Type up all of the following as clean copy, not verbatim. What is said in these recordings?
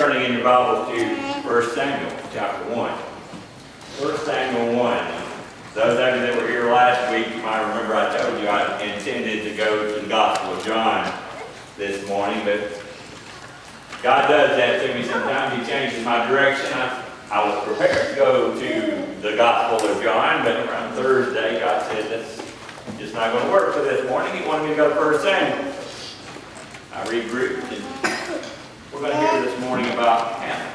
turning in your Bibles to 1 Samuel chapter 1. 1 Samuel 1. Those of you that were here last week, you might remember I told you I intended to go to the Gospel of John this morning, but God does that to me sometimes. He changes my direction. I was prepared to go to the Gospel of John, but around Thursday, God said that's just not going to work for this morning. He wanted me to go to 1 Samuel. I regrouped, and we're going to hear this morning about Hannah.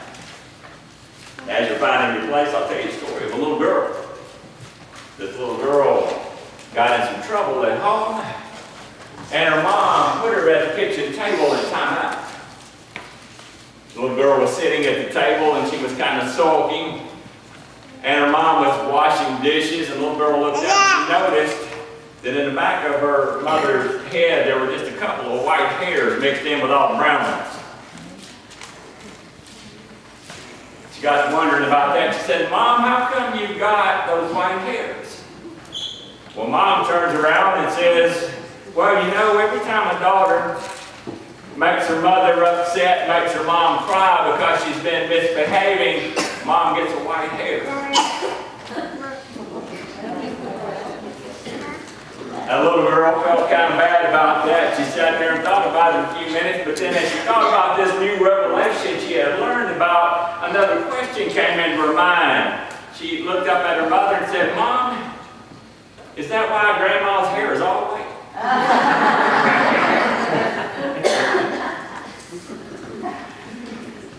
As you're finding your place, I'll tell you a story of a little girl. This little girl got in some trouble at home, and her mom put her at the kitchen table in timeout. The little girl was sitting at the table, and she was kind of sulking, and her mom was washing dishes, and the little girl looked up and she noticed that in the back of her mother's head there were just a couple of white hairs mixed in with all the brown ones. She got wondering about that. She said, "Mom, how come you got those white hairs?" Well, Mom turns around and says, "Well, you know, every time a daughter makes her mother upset, makes her mom cry because she's been misbehaving, Mom gets a white hair." That little girl felt kind of bad about that. She sat there and thought about it a few minutes, but then as she thought about this new revelation she had learned about, another question came into her mind. She looked up at her mother and said, "Mom, is that why Grandma's hair is all white?"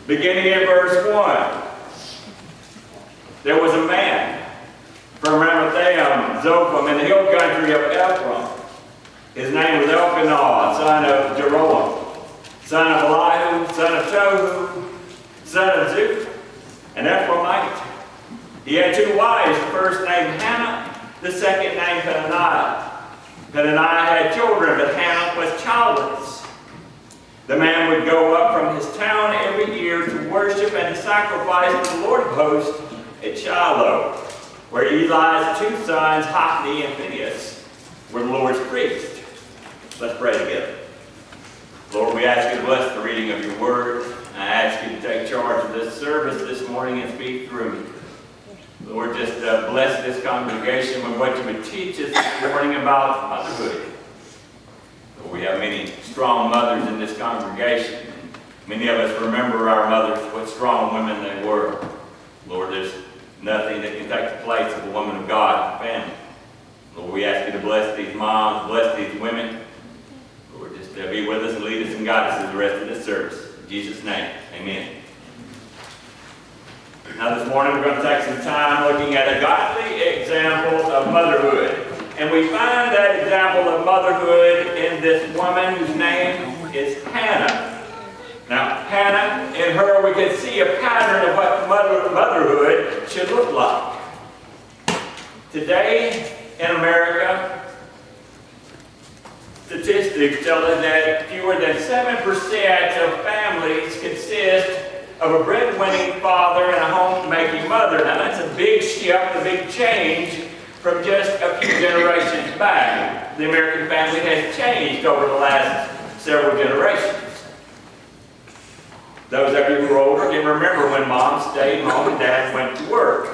Beginning in verse 1, there was a man from Ramathaim, Zophim, in the hill country of Ephraim. His name was Elkanah, son of Jeroham, son of Elihu, son of Tohu, son of Zuph, an Ephraimite. He had two wives, the first named Hannah, the second named Peninnah. Peninnah had children, but Hannah was childless. The man would go up from his town every year to worship and to sacrifice to the Lord of hosts at Shiloh, where Eli's two sons, Hophni and Phinehas, were the Lord's priests. Let's pray together. Lord, we ask you to bless the reading of your word. I ask you to take charge of this service this morning and speak through me. Lord, just bless this congregation with what you would teach us this morning about motherhood. Lord, we have many strong mothers in this congregation. Many of us remember our mothers, what strong women they were. Lord, there's nothing that can take the place of a woman of God and family. Lord, we ask you to bless these moms, bless these women. Lord, just be with us and lead us and guide us through the rest of this service. In Jesus' name, amen. Now this morning we're going to take some time looking at a godly example of motherhood. And we find that example of motherhood in this woman whose name is Hannah. Now, Hannah, in her, we can see a pattern of what motherhood should look like. Today, in America, statistics tell us that fewer than 7% of families consist of a breadwinning father and a homemaking mother. Now, that's a big shift, a big change from just a few generations back. The American family has changed over the last several generations. Those of you who are older can remember when Mom stayed home and Dad went to work.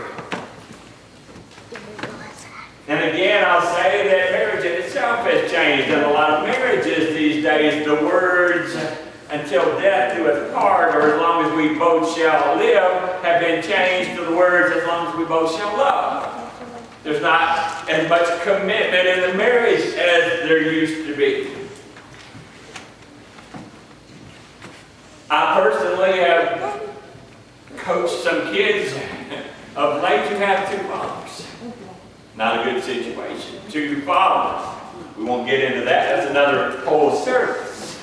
And again, I'll say that marriage in itself has changed. In a lot of marriages these days, the words "until death do us part" or "as long as we both shall live" have been changed to the words "as long as we both shall love." There's not as much commitment in the marriage as there used to be. I personally have coached some kids of late who have two fathers. Not a good situation. Two fathers. We won't get into that. That's another whole service.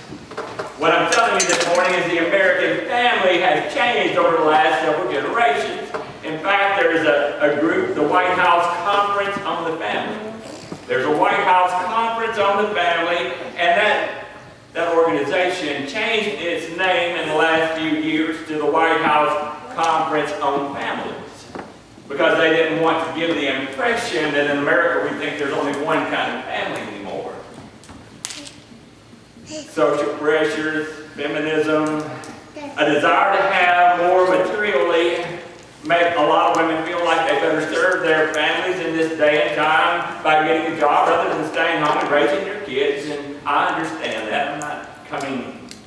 What I'm telling you this morning is the American family has changed over the last several generations. In fact, there's a group, the White House Conference on the Family. There's a White House Conference on the Family, and that organization changed its name in the last few years to the White House Conference on Families, because they didn't want to give the impression that in America we think there's only one kind of family anymore. Social pressures, feminism, a desire to have more materially make a lot of women feel like they better serve their families in this day and time by getting a job rather than staying home and raising your kids. And I understand that. I'm not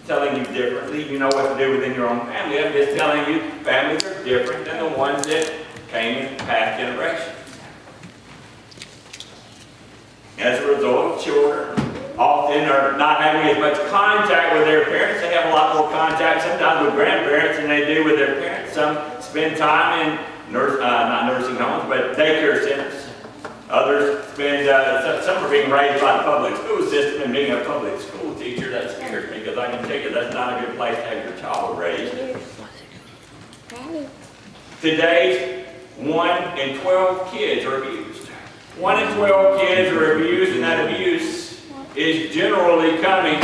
telling you differently. You know what to do within your own family. I'm just telling you families are different than the ones that came in past generations. As a result, children often are not having as much contact with their parents. They have a lot more contact sometimes with grandparents than they do with their parents. Some spend time in not nursing homes, but daycare centers. Others spend, some are being raised by the public school system, and being a public school teacher, that scares me, because I can tell you that's not a good place to have your child raised. Today, 1 in 12 kids are abused. 1 in 12 kids are abused, and that abuse is generally coming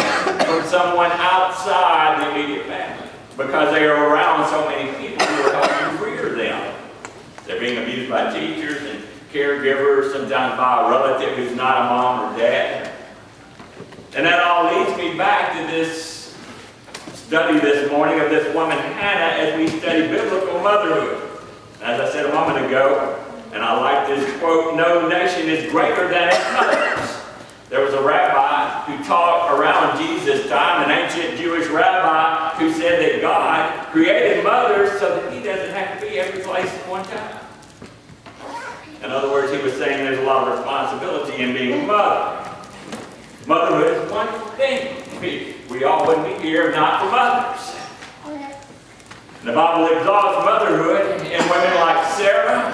from someone outside the immediate family, because they are around so many people who are helping rear them. They're being abused by teachers and caregivers, sometimes by a relative who's not a mom or dad. And that all leads me back to this study this morning of this woman Hannah as we study biblical motherhood. As I said a moment ago, and I like this quote, "No nation is greater than its mothers." There was a rabbi who taught around Jesus' time, an ancient Jewish rabbi, who said that God created mothers so that he doesn't have to be every place at one time. In other words, he was saying there's a lot of responsibility in being a mother. Motherhood is one thing. We all wouldn't be here if not for mothers. The Bible exalts motherhood in women like Sarah,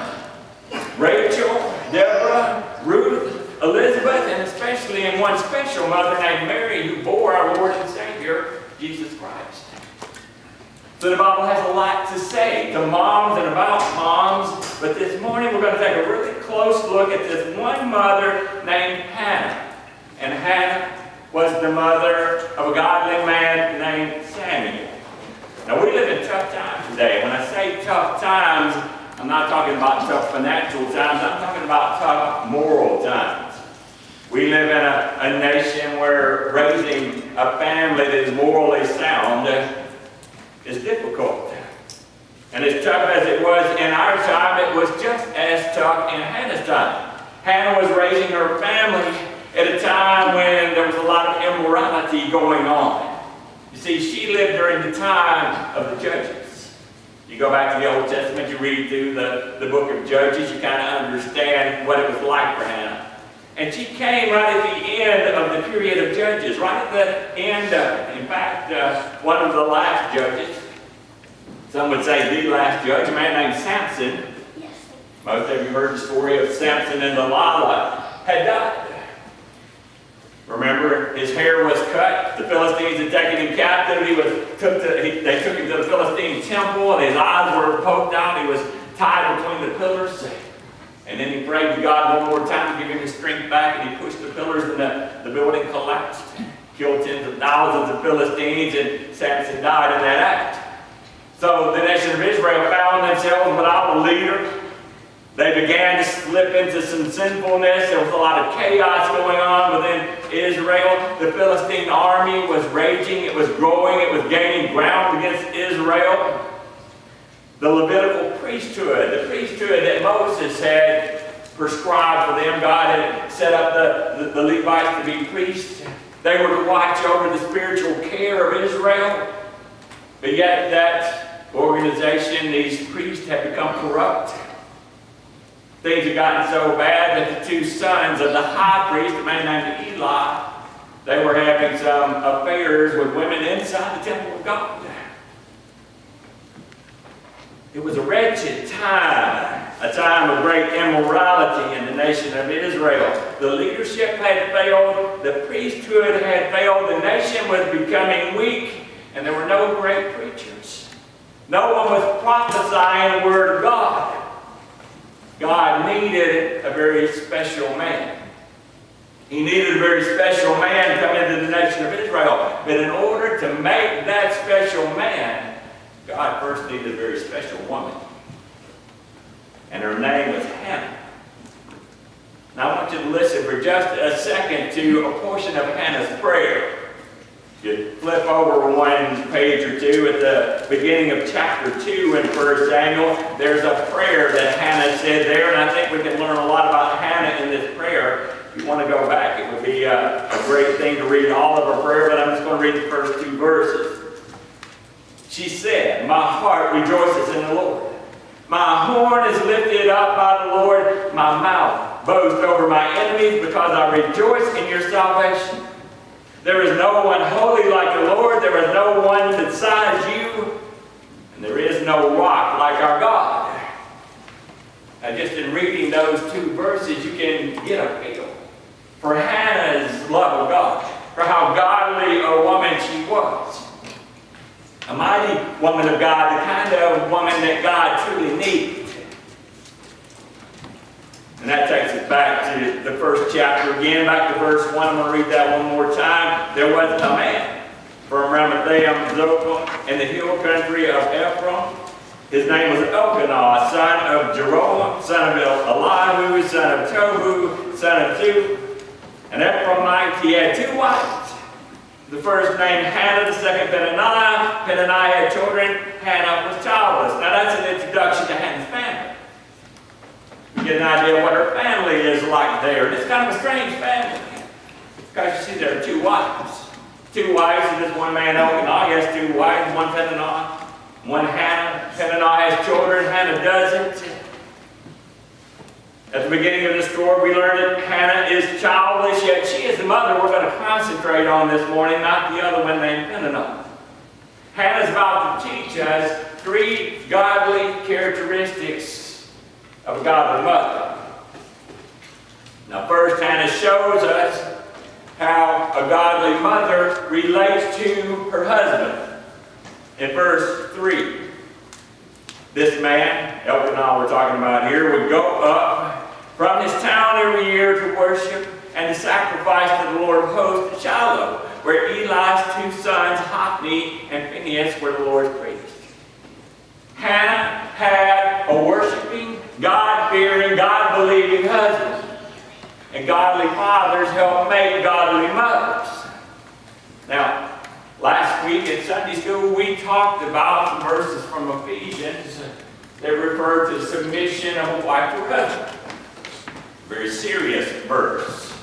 Rachel, Deborah, Ruth, Elizabeth, and especially in one special mother named Mary, who bore our Lord and Savior, Jesus Christ. So the Bible has a lot to say to moms and about moms, but this morning we're going to take a really close look at this one mother named Hannah. And Hannah was the mother of a godly man named Samuel. Now we live in tough times today. When I say tough times, I'm not talking about tough financial times, I'm talking about tough moral times. We live in a nation where raising a family that is morally sound is difficult. And as tough as it was in our time, it was just as tough in Hannah's time. Hannah was raising her family at a time when there was a lot of immorality going on. You see, she lived during the time of the Judges. You go back to the Old Testament, you read through the book of Judges, you kind of understand what it was like for Hannah. And she came right at the end of the period of Judges, right at the end of it. In fact, one of the last judges, some would say the last judge, a man named Samson. Yes. Most of you heard the story of Samson and Delilah, had died. Remember, his hair was cut. The Philistines had taken him captive. They took him to the Philistine temple, and his eyes were poked out. He was tied between the pillars. And then he prayed to God one more time to give him his strength back, and he pushed the pillars, and the building collapsed. Killed tens of thousands of Philistines, and Samson died in that act. So the nation of Israel found themselves without a leader. They began to slip into some sinfulness. There was a lot of chaos going on within Israel. The Philistine army was raging. It was growing. It was gaining ground against Israel. The Levitical priesthood, the priesthood that Moses had prescribed for them, God had set up the Levites to be priests. They were to watch over the spiritual care of Israel. But yet that organization, these priests, had become corrupt. Things had gotten so bad that the two sons of the high priest, a man named Eli, they were having some affairs with women inside the temple of God. It was a wretched time, a time of great immorality in the nation of Israel. The leadership had failed, the priesthood had failed, the nation was becoming weak, and there were no great preachers. No one was prophesying the word of God. God needed a very special man. He needed a very special man to come into the nation of Israel. But in order to make that special man, God first needed a very special woman. And her name was Hannah. Now I want you to listen for just a second to a portion of Hannah's prayer. You flip over one page or two at the beginning of chapter 2 in 1 Samuel, there's a prayer that Hannah said there, and I think we can learn a lot about Hannah in this prayer. If you want to go back, it would be a great thing to read all of her prayer, but I'm just going to read the first 2 verses. She said, "My heart rejoices in the Lord. My horn is lifted up by the Lord. My mouth boasts over my enemies because I rejoice in your salvation. There is no one holy like the Lord. There is no one besides you. And there is no rock like our God." And just in reading those 2 verses, you can get a feel for Hannah's love of God, for how godly a woman she was. A mighty woman of God, the kind of woman that God truly needs. And that takes us back to the first chapter again, back to verse 1. I'm going to read that one more time. There was a man from Ramathaim Zophim in the hill country of Ephraim. His name was Elkanah, son of Jeroham, son of Elihu, son of Tohu, son of Zu. An Ephraimite. He had 2 wives. The first named Hannah, the second Peninnah. Peninnah had children. Hannah was childless. Now that's an introduction to Hannah's family. You get an idea of what her family is like there. And it's kind of a strange family. Because you see there are 2 wives. 2 wives and this one man Elkanah. He has 2 wives, one Peninnah, one Hannah. Peninnah has children, Hannah doesn't. At the beginning of the story, we learned that Hannah is childless, yet she is the mother we're going to concentrate on this morning, not the other one named Peninnah. Hannah's about to teach us 3 godly characteristics of a godly mother. Now first, Hannah shows us how a godly mother relates to her husband. In verse 3, this man, Elkanah we're talking about here, would go up from his town every year to worship and to sacrifice to the Lord of hosts at Shiloh, where Eli's 2 sons, Hophni and Phinehas, were the Lord's priests. Hannah had a worshiping, God-fearing, God-believing husband. And godly fathers help make godly mothers. Now, last week in Sunday school, we talked about some verses from Ephesians that refer to submission of a wife to her husband. Very serious verse.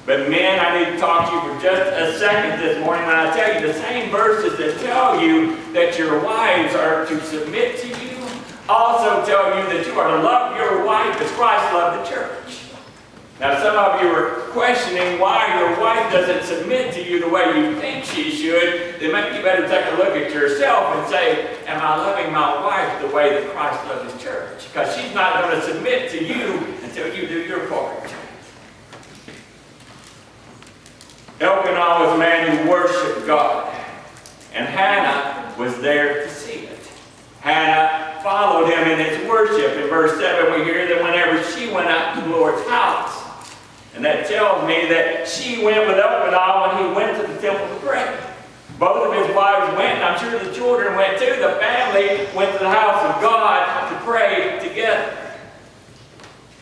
But men, I need to talk to you for just a second this morning when I tell you the same verses that tell you that your wives are to submit to you also tell you that you are to love your wife as Christ loved the church. Now some of you are questioning why your wife doesn't submit to you the way you think she should. Then maybe you better take a look at yourself and say, am I loving my wife the way that Christ loved his church? Because she's not going to submit to you until you do your part. Elkanah was a man who worshiped God. And Hannah was there to see it. Hannah followed him in his worship. In verse 7 we hear that whenever she went out to the Lord's house, and that tells me that she went with Elkanah when he went to the temple to pray. Both of his wives went, and I'm sure the children went too. The family went to the house of God to pray together.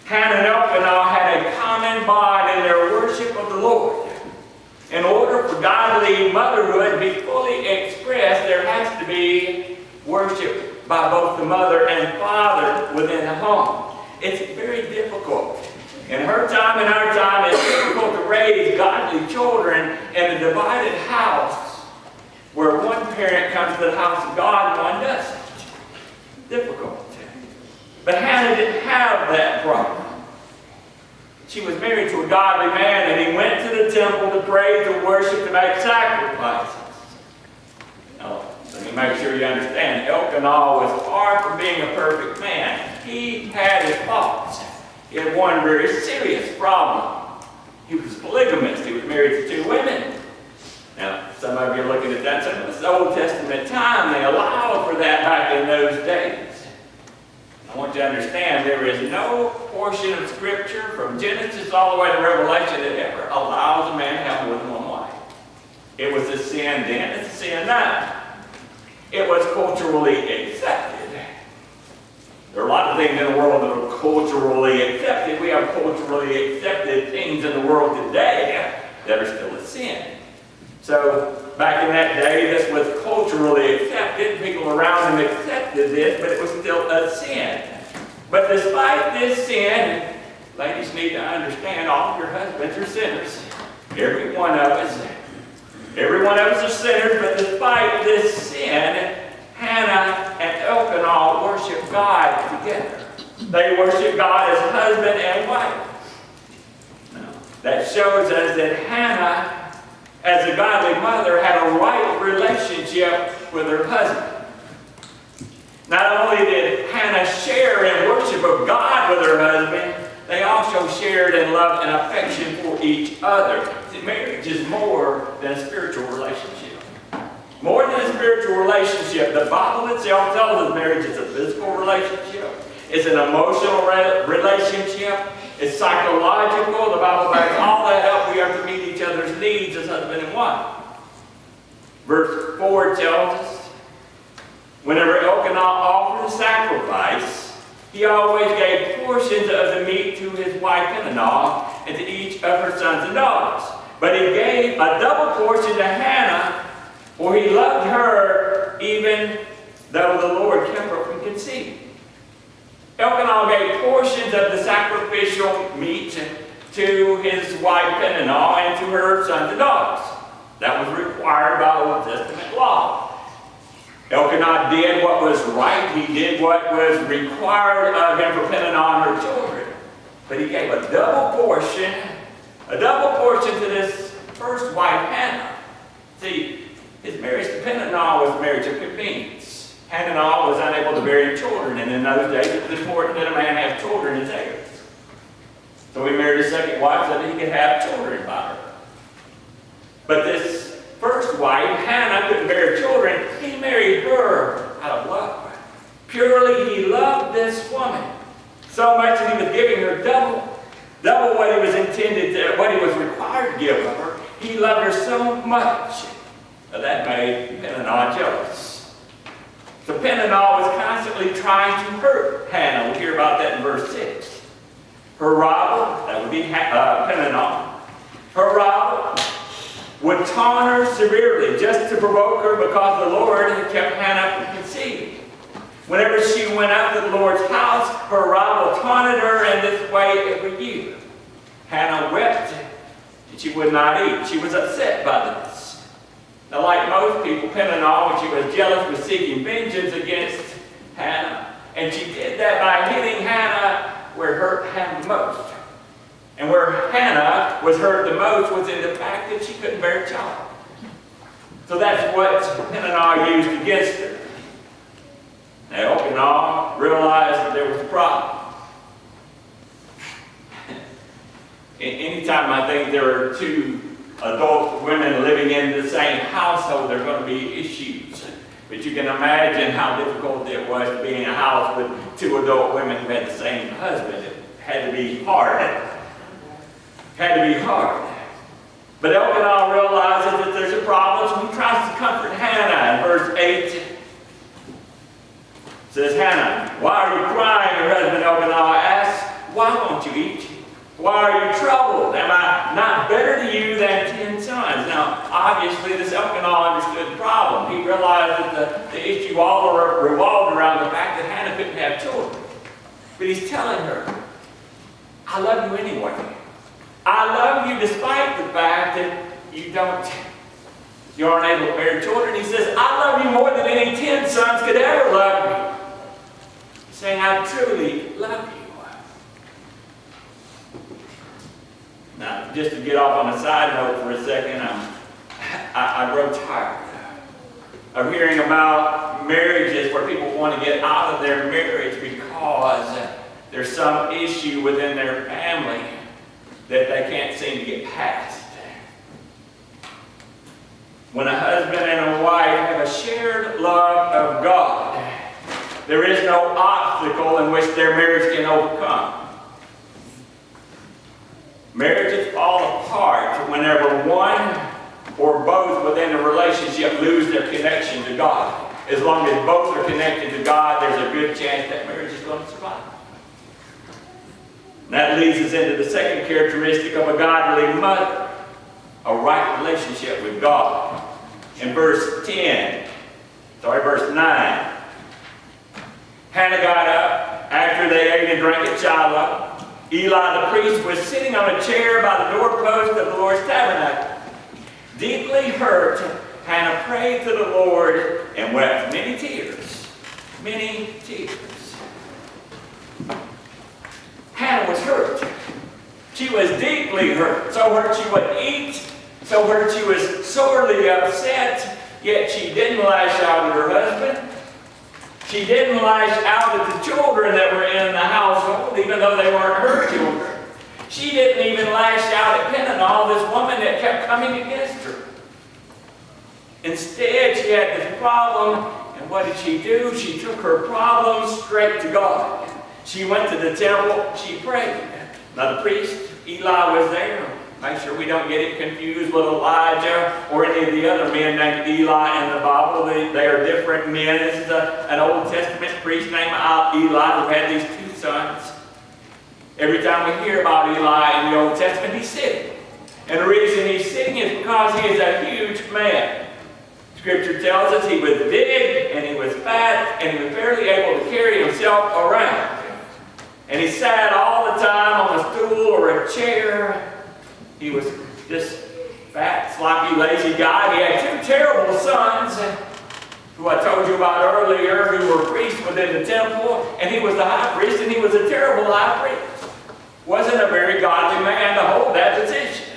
Hannah and Elkanah had a common bond in their worship of the Lord. In order for godly motherhood to be fully expressed, there has to be worship by both the mother and father within the home. It's very difficult. In her time and our time, it's difficult to raise godly children in a divided house where one parent comes to the house of God and one doesn't. Difficult. But Hannah didn't have that problem. She was married to a godly man, and he went to the temple to pray, to worship, to make sacrifices. Now, let me make sure you understand. Elkanah was far from being a perfect man. He had his faults. He had one very serious problem. He was polygamist. He was married to 2 women. Now, some of you are looking at that, some of this Old Testament time, they allowed for that back in those days. I want you to understand there is no portion of Scripture from Genesis all the way to Revelation that ever allows a man to have more than one wife. It was a sin then, it's a sin now. It was culturally accepted. There are a lot of things in the world that are culturally accepted. We have culturally accepted things in the world today that are still a sin. So back in that day, this was culturally accepted. People around them accepted this, but it was still a sin. But despite this sin, ladies need to understand all of your husbands are sinners. Every one of us are sinners, but despite this sin, Hannah and Elkanah worship God together. They worship God as husband and wife. Now, that shows us that Hannah, as a godly mother, had a right relationship with her husband. Not only did Hannah share in worship of God with her husband, they also shared in love and affection for each other. See, marriage is more than a spiritual relationship. More than a spiritual relationship. The Bible itself tells us marriage is a physical relationship. It's an emotional relationship. It's psychological. The Bible backs all that up. We are to meet each other's needs as husband and wife. Verse 4 tells us, whenever Elkanah offered a sacrifice, he always gave portions of the meat to his wife Peninnah and to each of her sons and daughters. But he gave a double portion to Hannah, for he loved her even though the Lord kept her from conceiving. Elkanah gave portions of the sacrificial meat to his wife Peninnah and to her sons and daughters. That was required by Old Testament law. Elkanah did what was right. He did what was required of him for Peninnah and her children. But he gave a double portion to this first wife, Hannah. See, his marriage to Peninnah was a marriage of convenience. Hannah was unable to bear children, and in those days it was important that a man have children as heirs. So he married a second wife so that he could have children by her. But this first wife, Hannah, couldn't bear children. He married her out of love. Purely he loved this woman so much that he was giving her double what he was intended to, what he was required to give her. He loved her so much that made Peninnah jealous. So Peninnah was constantly trying to hurt Hannah. We hear about that in verse 6. Her rival, that would be Peninnah, her rival would taunt her severely just to provoke her because the Lord had kept Hannah from conceiving. Whenever she went up to the Lord's house, her rival taunted her in this way every year. Hannah wept and she would not eat. She was upset by this. Now, like most people, Peninnah, when she was jealous, was seeking vengeance against Hannah. And she did that by hitting Hannah where it hurt Hannah the most. And where Hannah was hurt the most was in the fact that she couldn't bear a child. So that's what Peninnah used against her. Now, Elkanah realized that there was a problem. Anytime I think there are two adult women living in the same household, there are going to be issues. But you can imagine how difficult it was to be in a house with two adult women who had the same husband. It had to be hard. But Elkanah realizes that there's a problem, so he tries to comfort Hannah. In verse 8, it says, Hannah, why are you crying? Her husband Elkanah asks, why won't you eat? Why are you troubled? Am I not better to you than 10 sons? Now, obviously, this Elkanah understood the problem. He realized that the issue all revolved around the fact that Hannah couldn't have children. But he's telling her, I love you anyway. I love you despite the fact that you aren't able to bear children. He says, I love you more than any 10 sons could ever love me. He's saying, I truly love you. Now, just to get off on a side note for a second, I grow tired of hearing about marriages where people want to get out of their marriage because there's some issue within their family that they can't seem to get past. When a husband and a wife have a shared love of God, there is no obstacle in which their marriage can overcome. Marriages fall apart whenever one or both within the relationship lose their connection to God. As long as both are connected to God, there's a good chance that marriage is going to survive. And that leads us into the second characteristic of a godly mother, a right relationship with God. in verse 9. Hannah got up after they ate and drank at Shiloh. Eli the priest was sitting on a chair by the doorpost of the Lord's tabernacle. Deeply hurt, Hannah prayed to the Lord and wept many tears. Many tears. Hannah was hurt. She was deeply hurt. So hurt she wouldn't eat. So hurt she was sorely upset. Yet she didn't lash out at her husband. She didn't lash out at the children that were in the household, even though they weren't her children. She didn't even lash out at Peninnah, this woman that kept coming against her. Instead, she had this problem, and what did she do? She took her problem straight to God. She went to the temple, she prayed. Now the priest, Eli, was there. Make sure we don't get it confused with Elijah or any of the other men named Eli in the Bible. They are different men. This is an Old Testament priest named Eli who had these two sons. Every time we hear about Eli in the Old Testament, he's sitting. And the reason he's sitting is because he is a huge man. Scripture tells us he was big and he was fat and he was barely able to carry himself around. And he sat all the time on a stool or a chair. He was this fat, sloppy, lazy guy. He had two terrible sons who I told you about earlier who were priests within the temple. And he was the high priest, and he was a terrible high priest. Wasn't a very godly man to hold that position.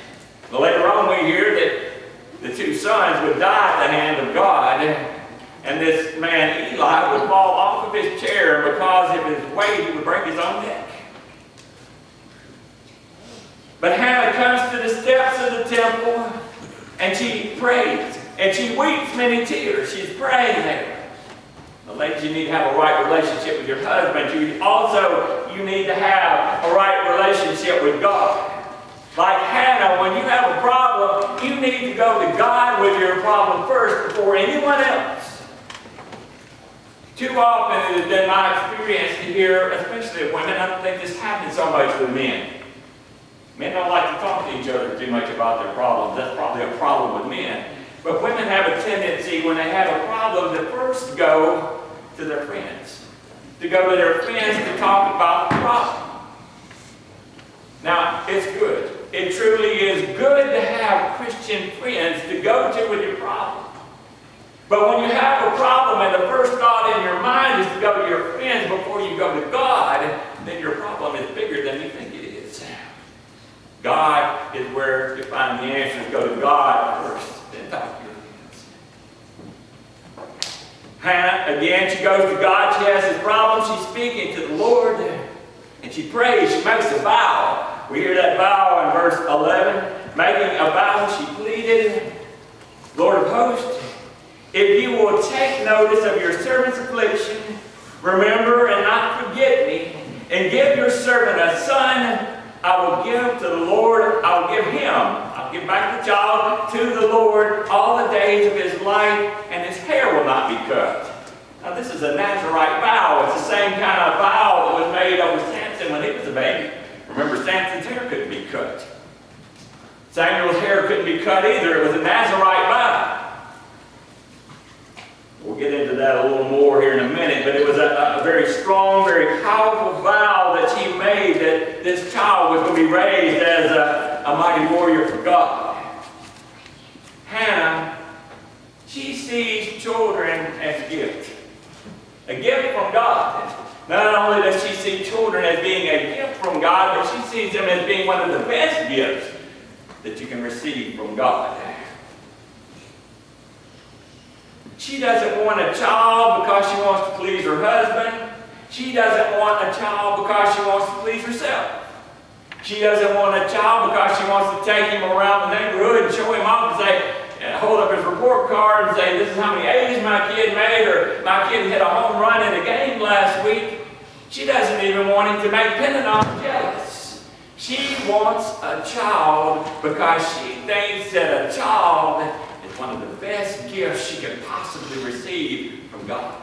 But later on we hear that the two sons would die at the hand of God. And this man, Eli, would fall off of his chair, and because of his weight, he would break his own neck. But Hannah comes to the steps of the temple, and she prays, and she weeps many tears. She's praying there. The ladies, you need to have a right relationship with your husband. You need to have a right relationship with God. Like Hannah, when you have a problem, you need to go to God with your problem first before anyone else. Too often it has been my experience to hear, especially of women, I don't think this happens so much with men. Men don't like to talk to each other too much about their problems. That's probably a problem with men. But women have a tendency, when they have a problem, to first go to their friends. To go to their friends to talk about the problem. Now, it's good. It truly is good to have Christian friends to go to with your problem. But when you have a problem and the first thought in your mind is to go to your friends before you go to God, then your problem is bigger than you think it is. God is where you find the answers. Go to God first, then talk to your friends. Hannah, again, she goes to God. She has this problem. She's speaking to the Lord. And she prays. She makes a vow. We hear that vow in verse 11. Making a vow, she pleaded, Lord of hosts, if you will take notice of your servant's affliction, remember and not forget me, and give your servant a son, I will give to the Lord, I will give him, I'll give back the child to the Lord all the days of his life, and his hair will not be cut. Now this is a Nazirite vow. It's the same kind of vow that was made over Samson when he was a baby. Remember, Samson's hair couldn't be cut. Samuel's hair couldn't be cut either. It was a Nazirite vow. We'll get into that a little more here in a minute, but it was a very strong, very powerful vow that she made that this child was going to be raised as a mighty warrior for God. Hannah, she sees children as gifts. A gift from God. Not only does she see children as being a gift from God, but she sees them as being one of the best gifts that you can receive from God. She doesn't want a child because she wants to please her husband. She doesn't want a child because she wants to please herself. She doesn't want a child because she wants to take him around the neighborhood and show him off and say, hold up his report card and say, this is how many A's my kid made, or my kid hit a home run in a game last week. She doesn't even want him to make Peninnah jealous. She wants a child because she thinks that a child is one of the best gifts she could possibly receive from God.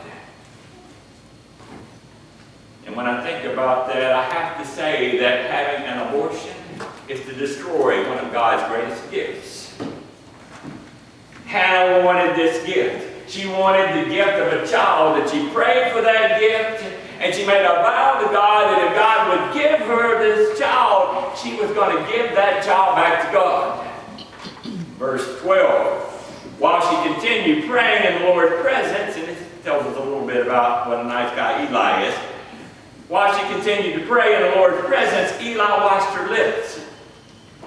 And when I think about that, I have to say that having an abortion is to destroy one of God's greatest gifts. Hannah wanted this gift. She wanted the gift of a child, and she prayed for that gift, and she made a vow to God that if God would give her this child, she was going to give that child back to God. Verse 12. While she continued praying in the Lord's presence, and this tells us a little bit about what a nice guy Eli is. While she continued to pray in the Lord's presence, Eli washed her lips.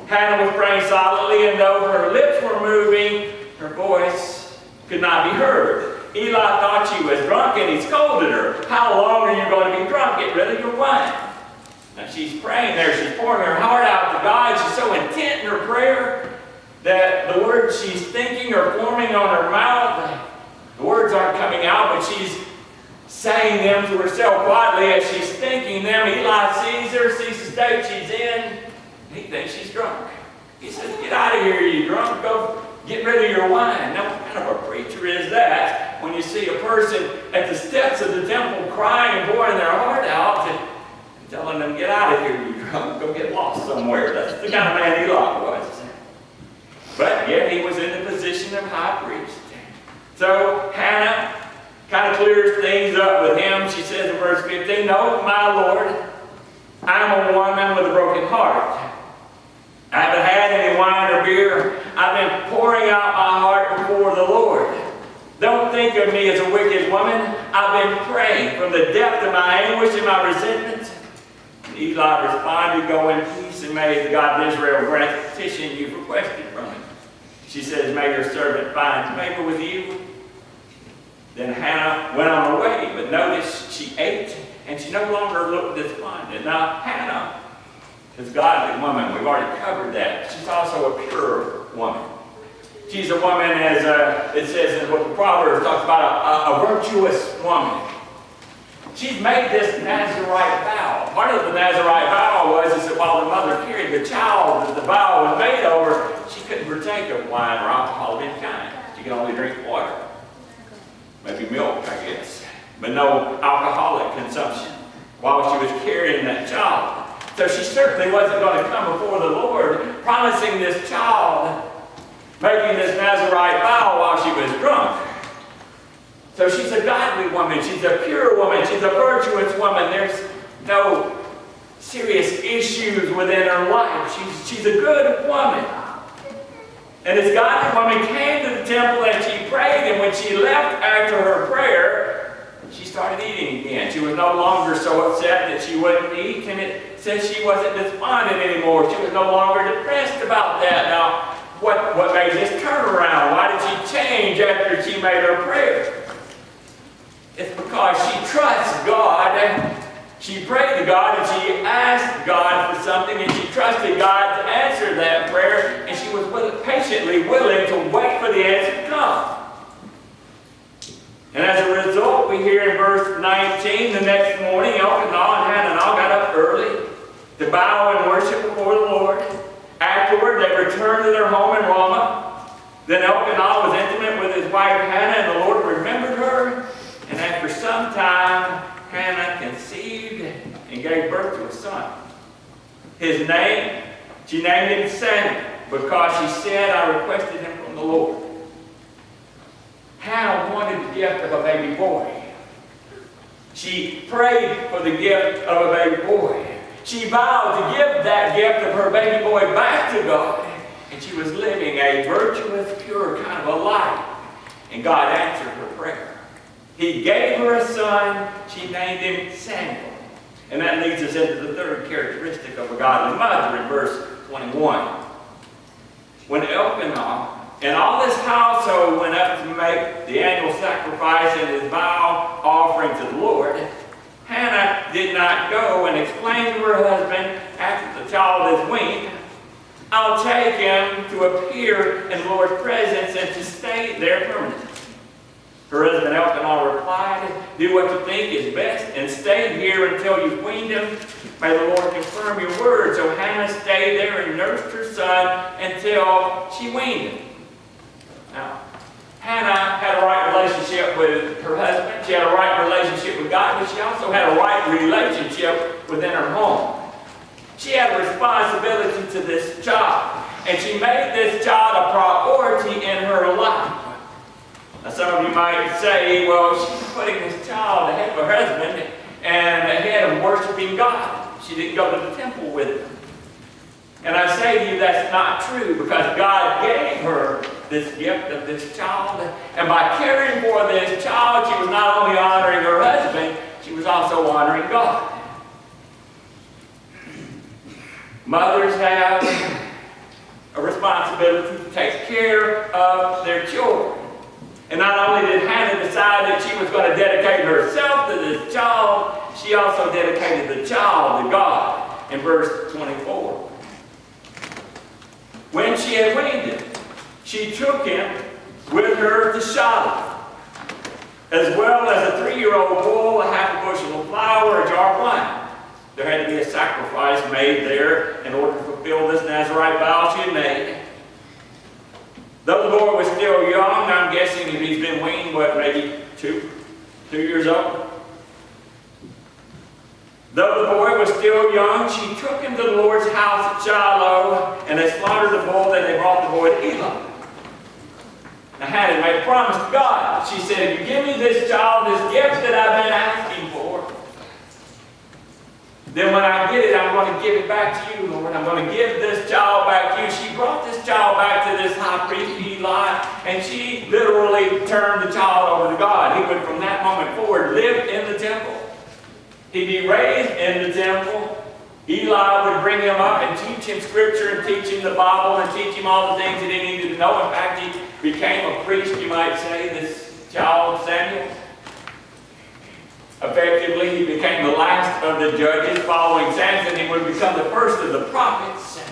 Hannah was praying silently, and though her lips were moving, her voice could not be heard. Eli thought she was drunk, and he scolded her. How long are you going to be drunk? Get rid of your wine. Now she's praying there. She's pouring her heart out to God. She's so intent in her prayer that the words she's thinking are forming on her mouth. The words aren't coming out, but she's saying them to herself quietly as she's thinking them. Eli sees her, sees the state she's in. He thinks she's drunk. He says, "Get out of here, you drunk. Go get rid of your wine." Now, what kind of a preacher is that when you see a person at the steps of the temple crying and pouring their heart out and telling them, "Get out of here, you drunk. Go get lost somewhere." That's the kind of man Eli was. But yet he was in the position of high priest. So Hannah kind of clears things up with him. She says in verse 15, "No, my Lord, I'm a woman with a broken heart. I haven't had any wine or beer. I've been pouring out my heart before the Lord. Don't think of me as a wicked woman. I've been praying from the depth of my anguish and my resentment." And Eli responded, "Go in peace, and may the God of Israel grant the petition you've requested from him." She says, "May your servant find favor with you." Then Hannah went on her way, but notice she ate, and she no longer looked despondent. Now, Hannah is a godly woman. We've already covered that. She's also a pure woman. She's a woman, as it says in what the Proverbs talks about, a virtuous woman. She's made this Nazirite vow. Part of the Nazirite vow is that while the mother carried the child that the vow was made over, she couldn't partake of wine or alcohol of any kind. She could only drink water. Maybe milk, I guess. But no alcoholic consumption while she was carrying that child. So she certainly wasn't going to come before the Lord promising this child, making this Nazirite vow while she was drunk. So she's a godly woman. She's a pure woman. She's a virtuous woman. There's no serious issues within her life. She's a good woman. And this godly woman came to the temple and she prayed, and when she left after her prayer, she started eating again. She was no longer so upset that she wouldn't eat, and it says she wasn't despondent anymore. She was no longer depressed about that. Now, what made this turnaround? Why did she change after she made her prayer? It's because she trusts God. She prayed to God and she asked God for something, and she trusted God to answer that prayer, and she was patiently willing to wait for the answer to come. And as a result, we hear in verse 19, the next morning, Elkanah and Hannah got up early to bow and worship before the Lord. Afterward, they returned to their home in Ramah. Then Elkanah was intimate with his wife Hannah, and the Lord remembered her. And after some time, Hannah conceived and gave birth to a son. She named him Samuel, because she said, "I requested him from the Lord." Hannah wanted the gift of a baby boy. She prayed for the gift of a baby boy. She vowed to give that gift of her baby boy back to God. And she was living a virtuous, pure kind of a life. And God answered her prayer. He gave her a son. She named him Samuel. And that leads us into the third characteristic of a godly mother in verse 21. When Elkanah and all his household went up to make the annual sacrifice and his vow offering to the Lord, Hannah did not go and explain to her husband after the child is weaned, "I'll take him to appear in the Lord's presence and to stay there permanently." Her husband Elkanah replied, "Do what you think is best and stay here until you've weaned him. May the Lord confirm your word." So Hannah stayed there and nursed her son until she weaned him. Now, Hannah had a right relationship with her husband. She had a right relationship with God, but she also had a right relationship within her home. She had a responsibility to this child, and she made this child a priority in her life. Now, some of you might say, well, she's putting this child ahead of her husband and ahead of worshiping God. She didn't go to the temple with him. And I say to you, that's not true, because God gave her this gift of this child. And by caring for this child, she was not only honoring her husband, she was also honoring God. Mothers have a responsibility to take care of their children. And not only did Hannah decide that she was going to dedicate herself to this child, she also dedicated the child to God in verse 24. When she had weaned him, she took him with her to Shiloh, as well as a 3-year-old bull, a half a bushel of flour, a jar of wine. There had to be a sacrifice made there in order to fulfill this Nazirite vow she had made. Though the boy was still young, I'm guessing if he's been weaned, what, maybe 2 years old? Though the boy was still young, she took him to the Lord's house at Shiloh, and they slaughtered the bull, and they brought the boy to Eli. Now Hannah made a promise to God. She said, if you give me this child, this gift that I've been asking for, then when I get it, I'm going to give it back to you, Lord. I'm going to give this child back to you. She brought this child back to this high priest, Eli, and she literally turned the child over to God. He would, from that moment forward, live in the temple. He'd be raised in the temple. Eli would bring him up and teach him Scripture and teach him the Bible and teach him all the things that he needed to know. In fact, he became a priest, you might say, this child Samuel. Effectively, he became the last of the judges. Following Samson, he would become the first of the prophets.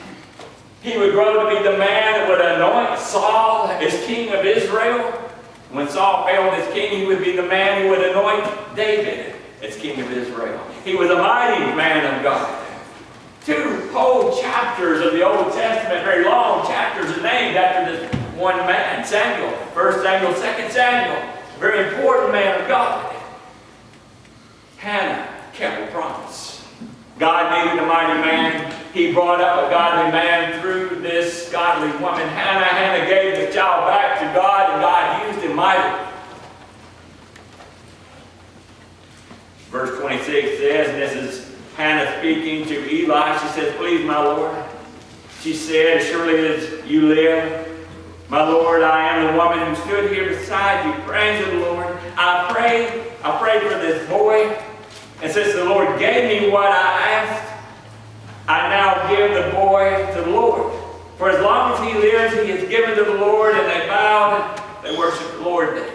He would grow to be the man that would anoint Saul as king of Israel. When Saul failed as king, he would be the man who would anoint David as king of Israel. He was a mighty man of God. 2 whole chapters of the Old Testament, very long chapters, are named after this one man, Samuel. 1 Samuel, 2 Samuel. Very important man of God. Hannah kept a promise. God needed a mighty man. He brought up a godly man through this godly woman, Hannah. Hannah gave the child back to God, and God used him mightily. Verse 26 says, and this is Hannah speaking to Eli. She says, please, my Lord. She said, as surely as you live, my Lord, I am the woman who stood here beside you, praying to the Lord. I prayed for this boy. And since the Lord gave me what I asked, I now give the boy to the Lord. For as long as he lives, he is given to the Lord, and they bowed, they worshiped the Lord there.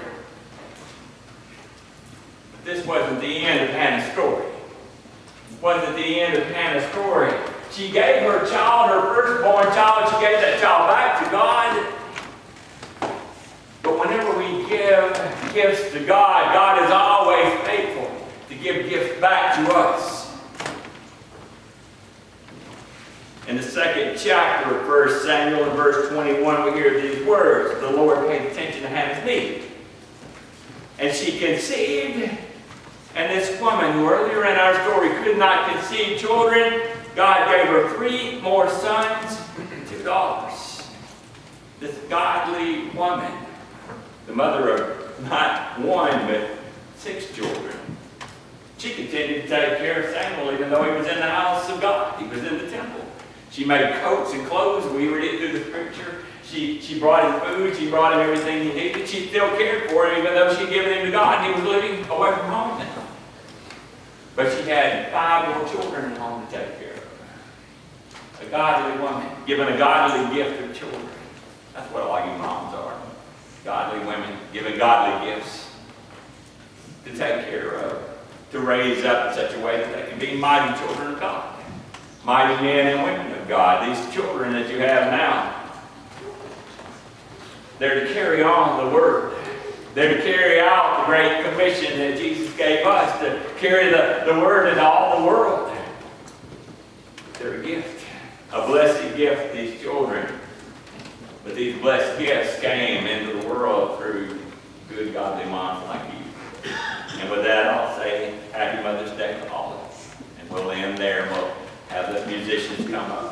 But this wasn't the end of Hannah's story. It wasn't the end of Hannah's story. She gave her child, her firstborn child, she gave that child back to God. But whenever we give gifts to God, God is always faithful to give gifts back to us. In the 2nd chapter of 1 Samuel, in verse 21, we hear these words. The Lord paid attention to Hannah's need. And she conceived, and this woman, who earlier in our story could not conceive children, God gave her 3 more sons and 2 daughters. This godly woman, the mother of not 1, but 6 children. She continued to take care of Samuel even though he was in the house of God. He was in the temple. She made coats and clothes. We read it through the Scripture. She brought him food. She brought him everything he needed. She still cared for him even though she'd given him to God and he was living away from home now. But she had 5 more children at home to take care of. A godly woman given a godly gift of children. That's what all you moms are. Godly women given godly gifts to take care of, to raise up in such a way that they can be mighty children of God. Mighty men and women of God. These children that you have now, they're to carry on the Word. They're to carry out the great commission that Jesus gave us, to carry the Word into all the world. They're a gift, a blessed gift, these children. But these blessed gifts came into the world through good, godly moms like you. And with that, I'll say Happy Mother's Day to all of us. And we'll end there, and we'll have the musicians come up.